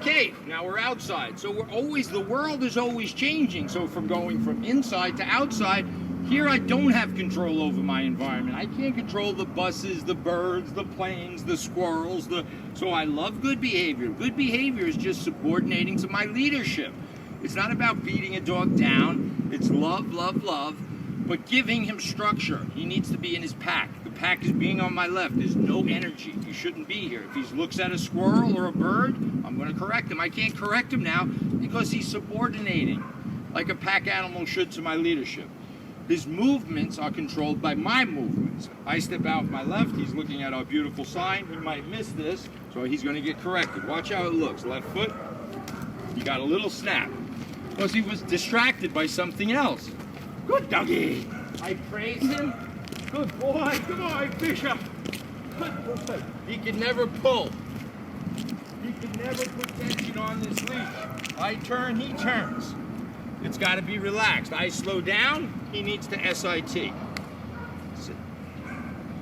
Okay, now we're outside. So the world is always changing. So from going from inside to outside, here I don't have control over my environment. I can't control the buses, the birds, the planes, the squirrels. So I love good behavior. Good behavior is just subordinating to my leadership. It's not about beating a dog down. It's love, love, love, but giving him structure. He needs to be in his pack. The pack is being on my left. There's no energy. He shouldn't be here. If he looks at a squirrel or a bird, I'm going to correct him. I can't correct him now because he's subordinating like a pack animal should to my leadership. His movements are controlled by my movements. I step out my left, he's looking at our beautiful sign. He might miss this, so he's going to get corrected. Watch how it looks. Left foot, he got a little snap because he was distracted by something else. Good doggy. I praise him. Good boy. Good boy, Bishop. Good boy. He can never pull. He can never put tension on this leash. I turn, he turns. It's got to be relaxed. I slow down, he needs to SIT. Sit.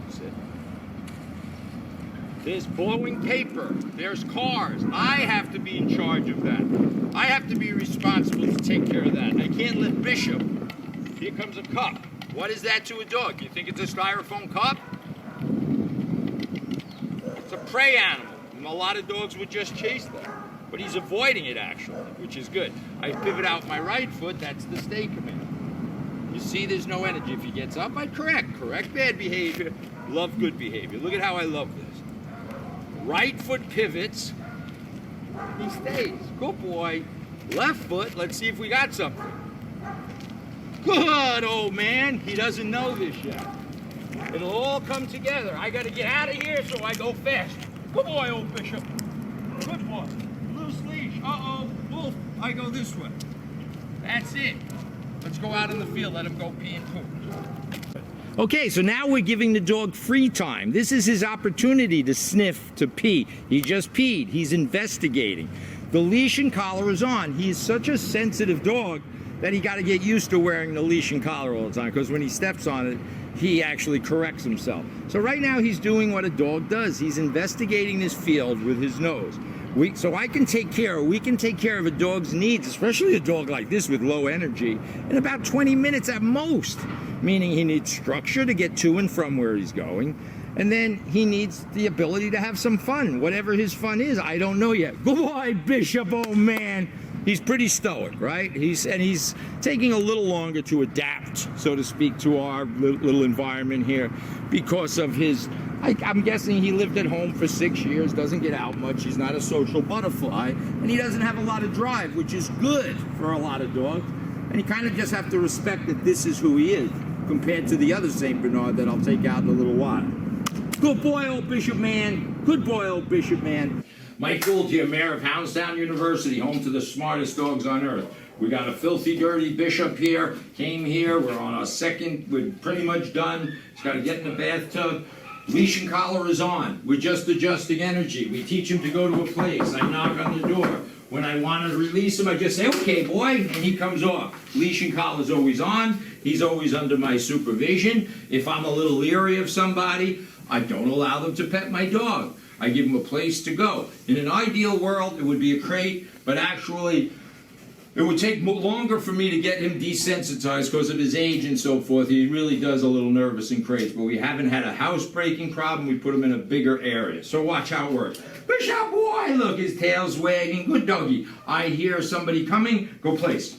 Sit. There's blowing paper. There's cars. I have to be in charge of that. I have to be responsible to take care of that. I can't let Bishop. Here comes a cup. What is that to a dog? You think it's a styrofoam cup? It's a prey animal. And a lot of dogs would just chase that. But he's avoiding it actually, which is good. I pivot out my right foot, that's the stay command. You see there's no energy. If he gets up, I correct. Correct bad behavior, love good behavior. Look at how I love this. Right foot pivots, he stays. Good boy. Left foot, let's see if we got something. Good old man, he doesn't know this yet. It'll all come together. I gotta get out of here so I go fast. Good boy, old Bishop. Good boy. Loose leash. Uh-oh. Wolf. I go this way. That's it. Let's go out in the field. Let him go pee and poop. Okay, so now we're giving the dog free time. This is his opportunity to sniff, to pee. He just peed. He's investigating. The leash and collar is on. He is such a sensitive dog that he got to get used to wearing the leash and collar all the time, because when he steps on it, he actually corrects himself. So right now he's doing what a dog does. He's investigating this field with his nose. So we can take care of a dog's needs, especially a dog like this with low energy, in about 20 minutes at most. Meaning he needs structure to get to and from where he's going. And then he needs the ability to have some fun, whatever his fun is. I don't know yet. Good boy, Bishop, oh man. He's pretty stoic, right? He's taking a little longer to adapt, so to speak, to our little environment here because of his, I'm guessing he lived at home for 6 years, doesn't get out much, he's not a social butterfly, and he doesn't have a lot of drive, which is good for a lot of dogs. And you kind of just have to respect that this is who he is, compared to the other St. Bernard that I'll take out in a little while. Good boy, old Bishop man. Good boy, old Bishop man. Mike Gould here, Mayor of Houndstown University, home to the smartest dogs on earth. We got a filthy, dirty Bishop here, came here, we're on our second, we're pretty much done. He's got to get in the bathtub. Leash and collar is on. We're just adjusting energy. We teach him to go to a place. I knock on the door. When I want to release him, I just say, okay, boy, and he comes off. Leash and collar is always on. He's always under my supervision. If I'm a little leery of somebody, I don't allow them to pet my dog. I give him a place to go. In an ideal world, it would be a crate, but actually, it would take longer for me to get him desensitized because of his age and so forth. He really does a little nervous in crates, but we haven't had a housebreaking problem. We put him in a bigger area. So watch how it works. Bishop boy, look, his tail's wagging. Good doggy. I hear somebody coming. Go place.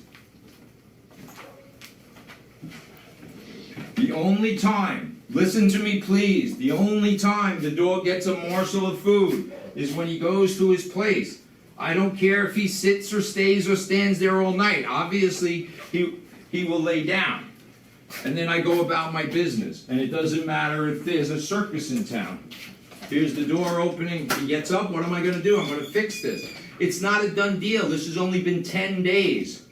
The only time, listen to me please, the only time the dog gets a morsel of food is when he goes to his place. I don't care if he sits or stays or stands there all night. Obviously, he will lay down. And then I go about my business. And it doesn't matter if there's a circus in town. Here's the door opening. He gets up. What am I going to do? I'm going to fix this. It's not a done deal. This has only been 10 days.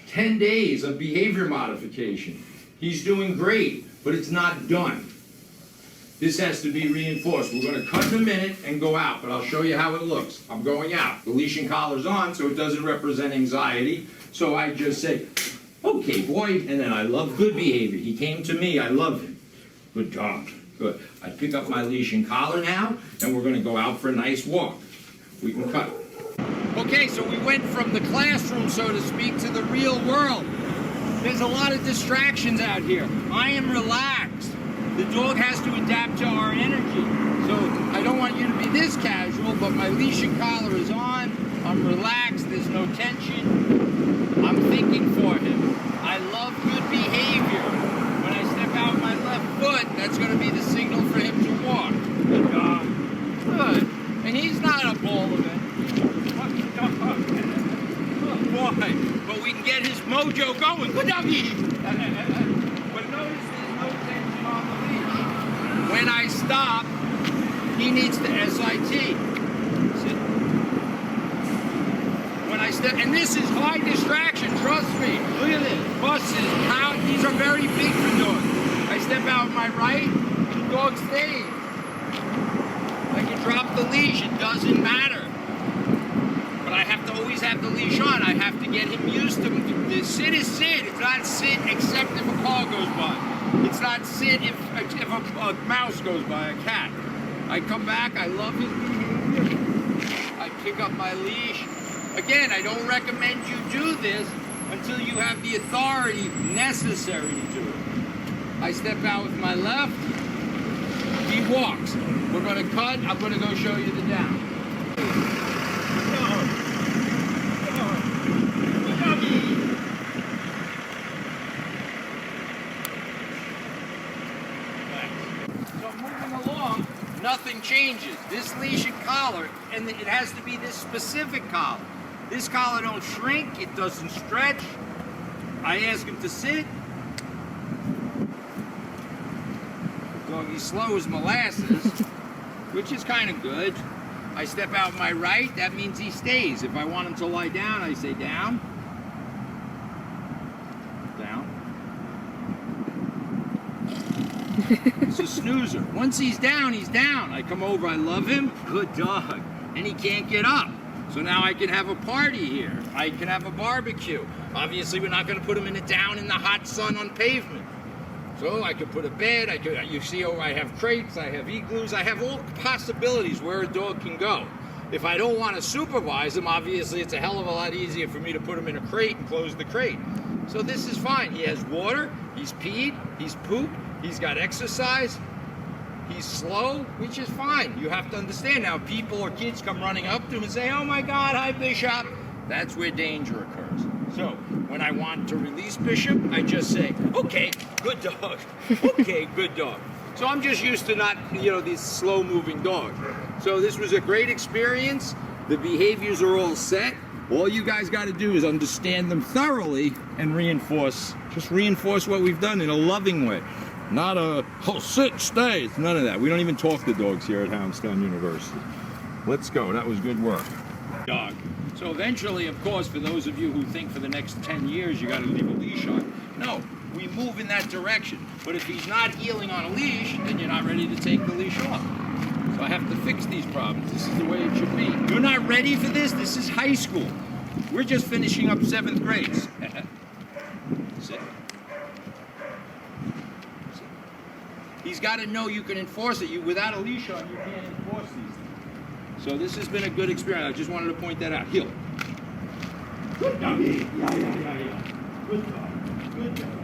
10 days of behavior modification. He's doing great, but it's not done. This has to be reinforced. We're going to cut in a minute and go out, but I'll show you how it looks. I'm going out. The leash and collar's on, so it doesn't represent anxiety. So I just say, okay, boy, and then I love good behavior. He came to me. I love him. Good dog. Good. I pick up my leash and collar now, and we're going to go out for a nice walk. We can cut. Okay, so we went from the classroom, so to speak, to the real world. There's a lot of distractions out here. I am relaxed. The dog has to adapt to our energy. So I don't want you to be this casual, but my leash and collar is on. I'm relaxed, there's no tension. I'm thinking for him. I love good behavior. When I step out my left foot, that's gonna be the signal for him to walk. Good dog. Good. And he's not a ball of it. Good boy. But we can get his mojo going. Good doggy. But notice there's no tension on the leash. When I stop, he needs to SIT. Sit. When I step, and this is high distraction, trust me. Look at this. Buses, pound, these are very big for dogs. I step out my right, the dog stays. I can drop the leash, it doesn't matter. But I have to always have the leash on. I have to get him used to the sit is sit. It's not sit except if a car goes by. It's not sit if a mouse goes by, a cat. I come back, I love his behavior. I pick up my leash. Again, I don't recommend you do this until you have the authority necessary to do it. I step out with my left, he walks. We're gonna cut, I'm gonna go show you the down. So moving along, nothing changes. This leash and collar, and it has to be this specific collar. This collar don't shrink, it doesn't stretch. I ask him to sit. Doggy's slow as molasses, which is kind of good. I step out my right, that means he stays. If I want him to lie down, I say down. Down. It's a snoozer. Once he's down, he's down. I come over, I love him, good dog. And he can't get up. So now I can have a party here. I can have a barbecue. Obviously, we're not gonna put him down in the hot sun on pavement. So I could put a bed, you see, I have crates, I have igloos, I have all possibilities where a dog can go. If I don't want to supervise him, obviously it's a hell of a lot easier for me to put him in a crate and close the crate. So this is fine. He has water, he's peed, he's pooped, he's got exercise, he's slow, which is fine. You have to understand now, people or kids come running up to him and say, oh my God, hi Bishop. That's where danger occurs. So when I want to release Bishop, I just say, okay, good dog. Okay, good dog. So I'm just used to not, these slow moving dogs. So this was a great experience. The behaviors are all set. All you guys got to do is understand them thoroughly and reinforce. Just reinforce what we've done in a loving way. Not a, oh, sit, stay. It's none of that. We don't even talk to dogs here at Hounds University. Let's go. That was good work. Dog. So eventually, of course, for those of you who think for the next 10 years you got to leave a leash on, no, we move in that direction. But if he's not healing on a leash, then you're not ready to take the leash off. So I have to fix these problems. This is the way it should be. You're not ready for this? This is high school. We're just finishing up 7th grade. Sit. He's got to know you can enforce it. Without a leash on, you can't enforce these things. So this has been a good experience. I just wanted to point that out. Heel. Good doggy. Yeah. Good dog. Good dog.